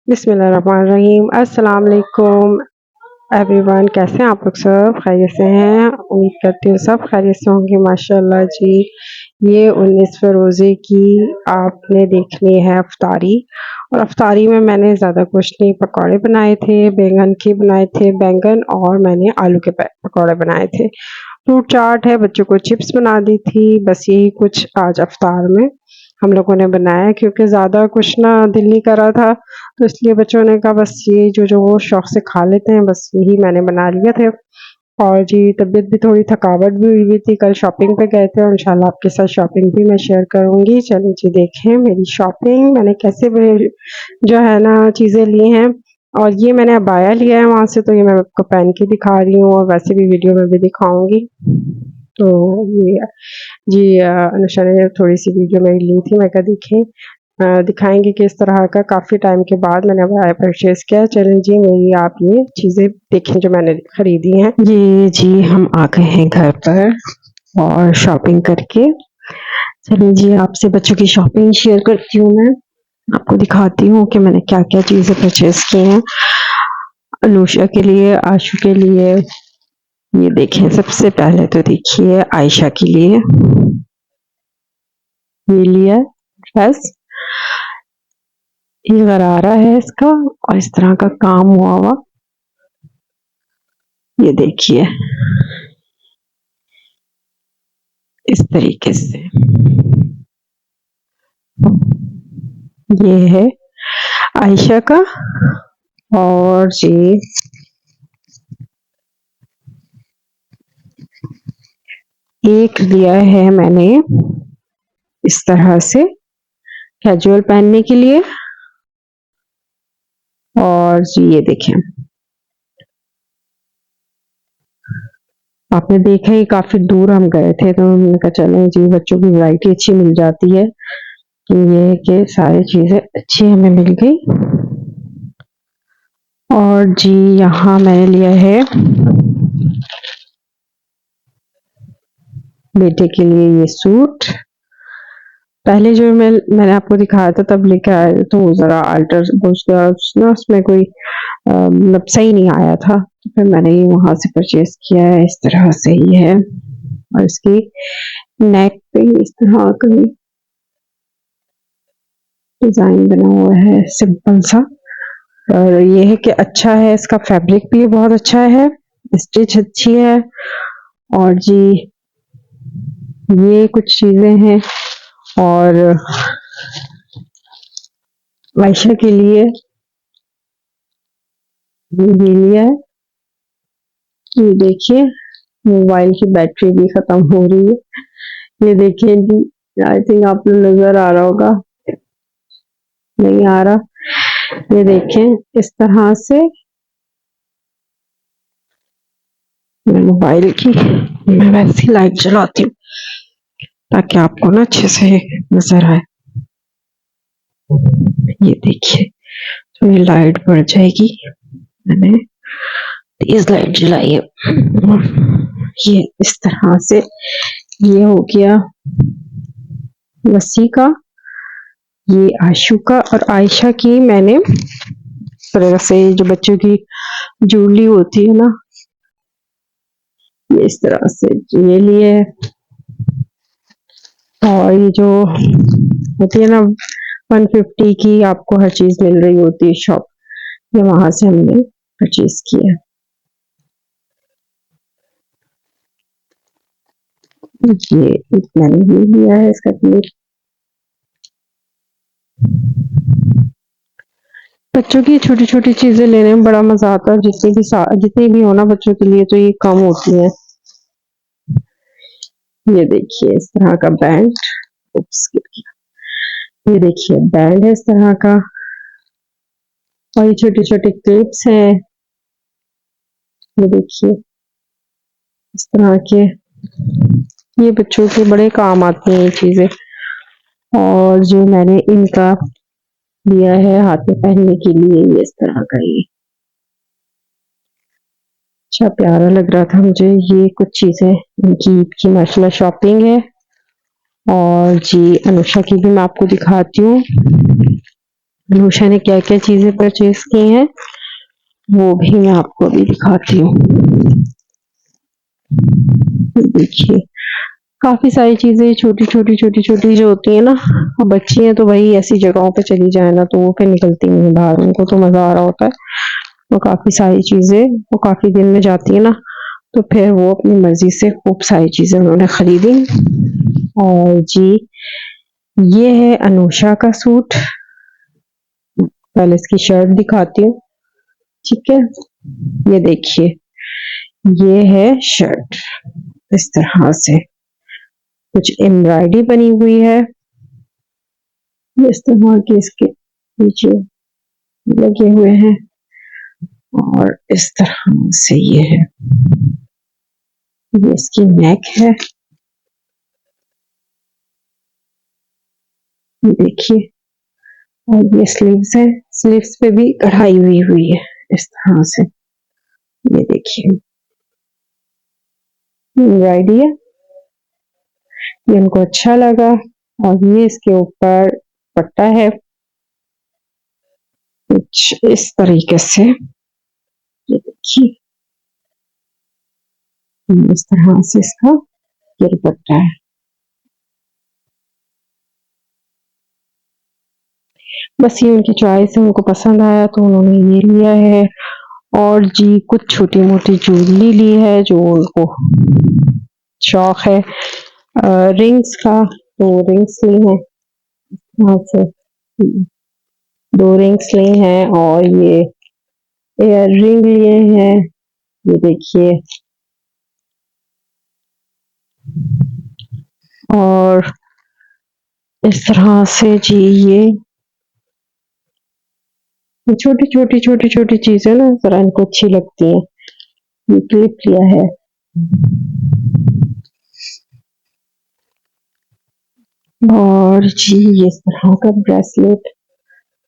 बिस्मिल्लाहिर्रहमानिर्रहीम। अस्सलाम वालेकुम एवरीवन, कैसे हैं आप लोग? सब खैरियत से हैं? उम्मीद करती हूँ सब खैरियत से होंगे। माशाल्लाह जी, ये 19वें रोज़े की आपने देखनी है अफ्तारी। और अफ्तारी में मैंने ज़्यादा कुछ नहीं, पकौड़े बनाए थे, बैंगन के बनाए थे, बैंगन और मैंने आलू के पकौड़े बनाए थे। फ्रूट चाट है, बच्चों को चिप्स बना दी थी। बस यही कुछ आज अफ्तार में हम लोगों ने बनाया, क्योंकि ज़्यादा कुछ ना दिल नहीं कर रहा था, तो इसलिए बच्चों ने कहा बस ये जो वो शौक से खा लेते हैं, बस यही मैंने बना लिए थे। और जी, तबीयत भी थोड़ी, थकावट भी हुई थी, कल शॉपिंग पे गए थे और इंशाल्लाह आपके साथ शॉपिंग भी मैं शेयर करूँगी। चलिए जी, देखें मेरी शॉपिंग मैंने कैसे जो है ना चीज़ें ली हैं। और ये मैंने अबाया लिया है वहाँ से, तो ये मैं आपको पहन के दिखा रही हूँ और वैसे भी वीडियो में भी दिखाऊँगी। तो ये जी अनुषा ने थोड़ी-सी वीडियो मेरी ली थी, मैं कहा देखें दिखाएँगे किस तरह का। काफ़ी टाइम के बाद मैंने अबाया परचेज़ किया है। चलें जी, मेरी आप ये चीज़ें देखें जो मैंने खरीदी हैं। ये जी हम आ गए हैं घर पर और शॉपिंग करके। चलिए जी, आपसे बच्चों की शॉपिंग शेयर करती हूँ मैं। आपको दिखाती हूँ कि मैंने क्या-क्या चीज़ें परचेज़ की हैं। अनुषा के लिए, आशु के लिए। ये देखें, सबसे पहले तो देखिए आयशा के लिए ये लिया ड्रेस। ये गरारा है इसका और इस तरह का काम हुआ। ये देखिए इस तरीके से। ये है आयशा का। और जी एक लिया है मैंने इस तरह से कैजुअल पहनने के लिए। और जी ये देखें, आपने देखा ही काफी दूर हम गए थे, तो हमने कहा चलें जी, बच्चों की वैरायटी अच्छी मिल जाती है। कि ये है कि सारी चीजें अच्छी हमें मिल गई। और जी यहाँ मैंने लिया है बेटे के लिए ये सूट। पहले जो मैंने आपको दिखाया था तब लेके आए थे, तो जरा अल्टर ना उसमें कोई मतलब सही नहीं आया था, तो फिर मैंने ये वहां से परचेज किया है। इस तरह से ही है और इसकी नेक पे इस तरह का डिजाइन बना हुआ है, सिंपल सा। और ये है कि अच्छा है, इसका फैब्रिक भी बहुत अच्छा है, स्टिच अच्छी है। और जी ये कुछ चीजें हैं। और आयशा के लिए ये लिया है। ये देखिए, मोबाइल की बैटरी भी खत्म हो रही है। ये देखिए जी, आई थिंक आपको नजर आ रहा होगा, नहीं आ रहा। ये देखें इस तरह से मोबाइल की मैं वैसी लाइट जलाती हूँ ताकि आपको ना अच्छे से नजर आए। ये देखिए, तो ये लाइट बढ़ जाएगी, मैंने तेज लाइट जलाई है। ये इस तरह से ये हो गया वसी का, ये आशु का। और आयशा की मैंने तरह से जो बच्चों की जूली होती है ना, ये इस तरह से ये लिए। और ये जो होती है ना 150 की आपको हर चीज मिल रही होती है शॉप, ये वहां से हमने परचेज किया। ये मैंने ये लिया है इसका क्लिप। बच्चों की छोटी छोटी चीजें लेने में बड़ा मजा आता है, जितनी भी हो ना बच्चों के लिए, तो ये कम होती है। ये देखिए इस तरह का बैंड, ये देखिए बैंड है इस तरह का। और ये छोटे छोटे क्लिप्स हैं, ये देखिए इस तरह के, ये बच्चों के बड़े काम आती हैं ये चीजें। और जो मैंने इनका लिया है हाथ में पहनने के लिए, ये इस तरह का, ये अच्छा प्यारा लग रहा था मुझे। ये कुछ चीजें इनकी ईद की माशाल्लाह शॉपिंग है। और जी अनुषा की भी मैं आपको दिखाती हूँ। अनुषा ने क्या क्या चीजें परचेज की हैं वो भी मैं आपको अभी दिखाती हूँ। देखिए काफी सारी चीजें छोटी छोटी जो होती है ना, बच्ची हैं तो भाई ऐसी जगहों पे चली जाए ना तो वो फिर निकलती नहीं बाहर, उनको तो मजा आ रहा होता है। तो काफी सारी चीजें वो काफी दिन में जाती है ना, तो फिर वो अपनी मर्जी से खूब सारी चीजें उन्होंने खरीदी। और जी ये है अनुषा का सूट, पहले इसकी शर्ट दिखाती हूँ। ठीक है, ये देखिए ये है शर्ट, इस तरह से कुछ एम्ब्रॉयडरी बनी हुई है, इस तरह के इसके नीचे लगे हुए हैं और इस तरह से ये है, ये इसकी नेक है, ये देखिए। और ये स्लीव्स है, स्लीव्स पे भी कढ़ाई हुई है इस तरह से, ये देखिए एम्ब्रॉयडरी है, ये उनको अच्छा लगा। और ये इसके ऊपर पट्टा है कुछ इस तरीके से, ये देखिए इस तरह से इसका ये दुपट्टा है। बस ये उनकी चॉइस है, उनको पसंद आया तो उन्होंने ये लिया है। और जी कुछ छोटी मोटी ज्वेलरी ली है जो उनको शौक है रिंग्स का, तो रिंग्स ली है वहां से, 2 रिंग्स ली हैं और ये इयर रिंग लिए हैं, ये देखिए। और इस तरह से जी ये छोटी चीजें ना जरा इनको अच्छी लगती हैं, ये क्लिप लिया है। और जी इस तरह का ब्रेसलेट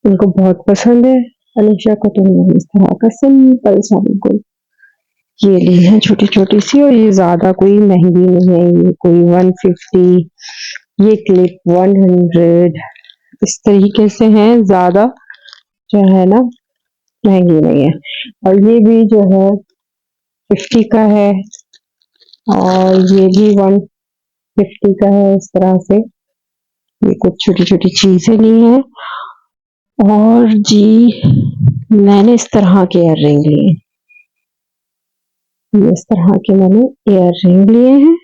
इनको बहुत पसंद है, अनुषा को तो उन्होंने इस तरह का सिंपल सा बिल्कुल ये ली है छोटी छोटी सी, और ये ज्यादा कोई महंगी नहीं है, ये कोई 150, ये क्लिप 100, इस तरीके से है, ज्यादा जो है ना महंगी नहीं है। और ये भी जो है 50 का है और ये भी 150 का है, इस तरह से ये कुछ छोटी छोटी चीजें ली हैं। और जी मैंने इस तरह के इयर रिंग लिए, इस तरह के मैंने इयर रिंग लिए हैं।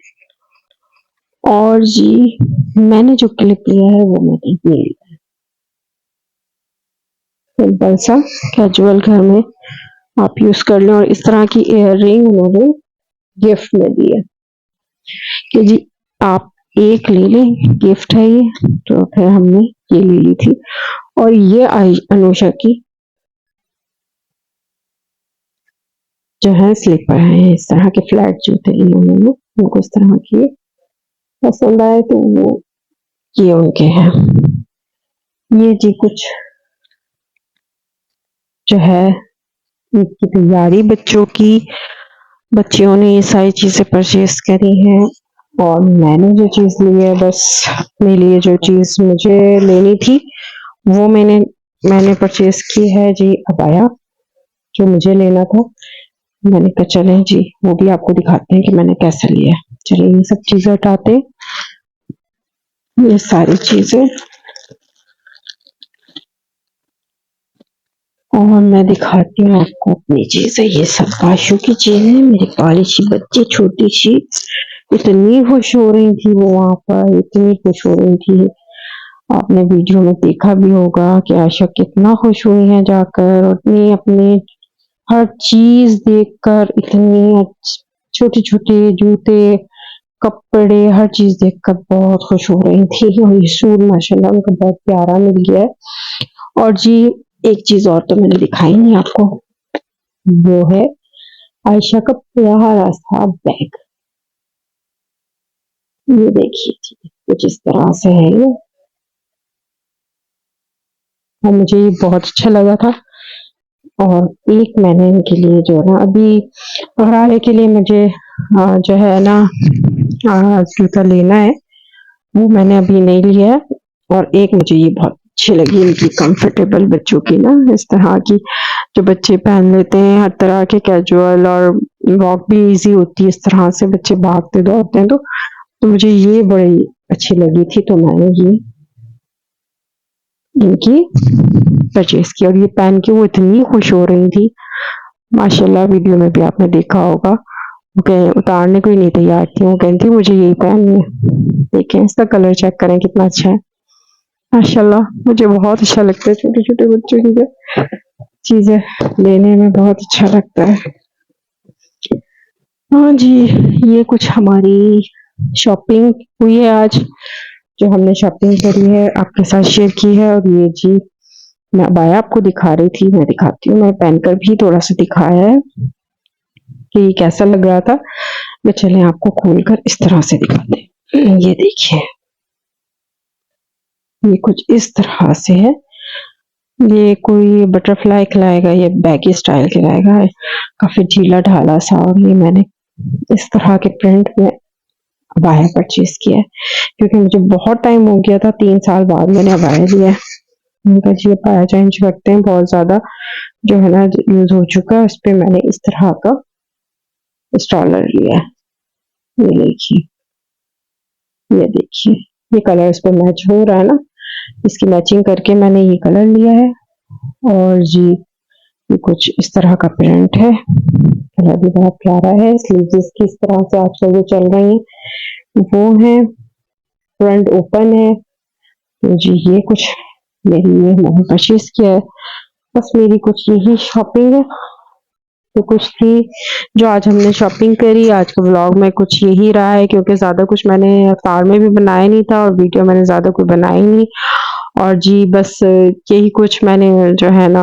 और जी मैंने जो क्लिप लिया है वो मैंने ये लिया, सिंपल सा कैजुअल घर में आप यूज कर लें। और इस तरह की इयर रिंग उन्होंने गिफ्ट में दी है कि जी आप एक ले लें, गिफ्ट है ये, तो फिर हमने ये ले ली थी। और ये आई अनुषा की जो है स्लीपर है, इस तरह के फ्लैट जूते लिए उन्होंने, उनको इस तरह के पसंद आए तो वो ये उनके हैं। ये जी कुछ जो है ईद की तैयारी बच्चों की, बच्चियों ने ये सारी चीजें परचेज करी हैं। और मैंने जो चीज ली है बस अपने लिए जो चीज मुझे लेनी थी वो मैंने परचेज की है जी, अबाया जो मुझे लेना था। मैंने कहा चलें जी वो भी आपको दिखाते हैं कि मैंने कैसे लिया है। चलिए ये सब चीजें हटाते हैं, ये सारी चीजें, और मैं दिखाती हूँ आपको अपनी चीजें। ये सब बाशु की चीजें, मेरी काली सी बच्ची छोटी सी इतनी खुश हो रही थी वो वहां पर, इतनी खुश हो रही थी, आपने वीडियो में देखा भी होगा कि आशा कितना खुश हुई है जाकर, उतनी अपने हर चीज देखकर इतनी छोटे छोटे जूते कपड़े हर चीज देखकर बहुत खुश हो रही थी। और ये सूट माशाल्लाह उनको बहुत प्यारा मिल गया है। और जी एक चीज और तो मैंने दिखाई नहीं आपको, वो है आयशा का प्यारा सा बैग, ये देखिए कुछ इस तरह से है ये, और मुझे ये बहुत अच्छा लगा था। और एक मैंने इनके लिए जो है ना अभी गरारे के लिए मुझे जो है ना जूता लेना है, वो मैंने अभी नहीं लिया है। और एक मुझे ये बहुत अच्छी लगी इनकी, कंफर्टेबल बच्चों की ना, इस तरह की जो बच्चे पहन लेते हैं, हर तरह के कैजुअल, और वॉक भी इजी होती है, इस तरह से बच्चे भागते दौड़ते हैं तो मुझे ये बड़ी अच्छी लगी थी, तो मैंने ये इनकी परचेज की, और ये पहन के वो इतनी खुश हो रही थी माशाल्लाह, वीडियो में भी आपने देखा होगा, वो कहीं उतारने को ही नहीं तैयार थी, वो कहती मुझे यही पहननी है। देखें इसका कलर चेक करें कितना अच्छा है माशाल्लाह, मुझे बहुत अच्छा लगता है छोटे छोटे बच्चों की चीजें लेने में, बहुत अच्छा लगता है। हाँ जी, ये कुछ हमारी शॉपिंग हुई है आज, जो हमने शॉपिंग करी है आपके साथ शेयर की है। और ये जी मैं अबाया आपको दिखा रही थी, मैं दिखाती हूँ, मैं पहनकर भी थोड़ा सा दिखाया है कि कैसा लग रहा था। मैं चले आपको खोलकर इस तरह से दिखाते हैं। ये देखिए, ये कुछ इस तरह से है, ये कोई बटरफ्लाई खिलाएगा, ये बैगी स्टाइल खिलाएगा, काफी ढीला ढाला सा, और ये मैंने इस तरह के प्रिंट में अबाया परचेज किया है, क्योंकि मुझे बहुत टाइम हो गया था, 3 साल बाद मैंने अबाया लिया है। उनका जी अबाया चेंज करते हैं बहुत ज्यादा, जो है ना यूज हो चुका है, उस पर मैंने इस तरह का स्टॉलर लिया है। ये देखिए, ये देखिए, ये कलर इस पे मैच हो रहा है ना, इसकी मैचिंग करके मैंने ये कलर लिया है। और जी ये कुछ इस तरह का प्रिंट है, कलर भी बहुत प्यारा है। स्लीव्स इसकी इस तरह से आजकल जो चल रही है वो है, फ्रंट ओपन है। तो जी ये कुछ मेरी ये मैंने परचेज किया है। बस मेरी कुछ यही शॉपिंग है, तो कुछ थी जो आज हमने शॉपिंग करी। आज का व्लॉग में कुछ यही रहा है, क्योंकि ज़्यादा कुछ मैंने अवतार में भी बनाया नहीं था, और वीडियो मैंने ज़्यादा कोई बनाई नहीं। और जी बस यही कुछ मैंने जो है ना,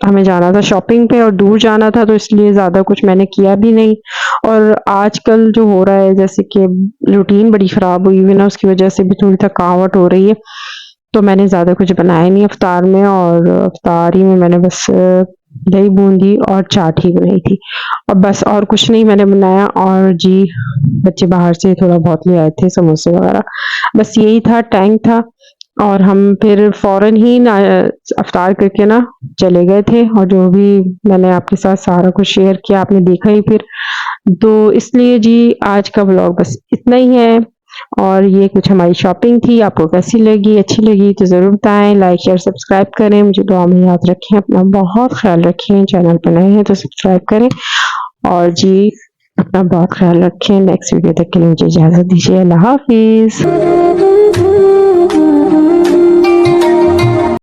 हमें जाना था शॉपिंग पे और दूर जाना था, तो इसलिए ज़्यादा कुछ मैंने किया भी नहीं। और आजकल जो हो रहा है, जैसे कि रूटीन बड़ी ख़राब हुई हुई है ना, उसकी वजह से भी थोड़ी थकावट हो रही है, तो मैंने ज़्यादा कुछ बनाया नहीं अफ्तार में। और अफ्तारी में मैंने बस दही बूंदी और चाट ही बनाई थी, और बस और कुछ नहीं मैंने बनाया। और जी बच्चे बाहर से थोड़ा बहुत ले आए थे, समोसे वगैरह, बस यही था, टैंक था। और हम फिर फौरन ही ना अफ्तार करके ना चले गए थे, और जो भी मैंने आपके साथ सारा कुछ शेयर किया आपने देखा ही फिर, तो इसलिए जी आज का ब्लॉग बस इतना ही है। और ये कुछ हमारी शॉपिंग थी, आपको कैसी लगी, अच्छी लगी तो ज़रूर बताएं, लाइक शेयर सब्सक्राइब करें, मुझे दुआ में याद रखें, अपना बहुत ख्याल रखें, चैनल पर नए हैं तो सब्सक्राइब करें। और जी अपना बहुत ख्याल रखें, नेक्स्ट वीडियो तक के लिए मुझे इजाज़त दीजिए, अल्लाह हाफिज़।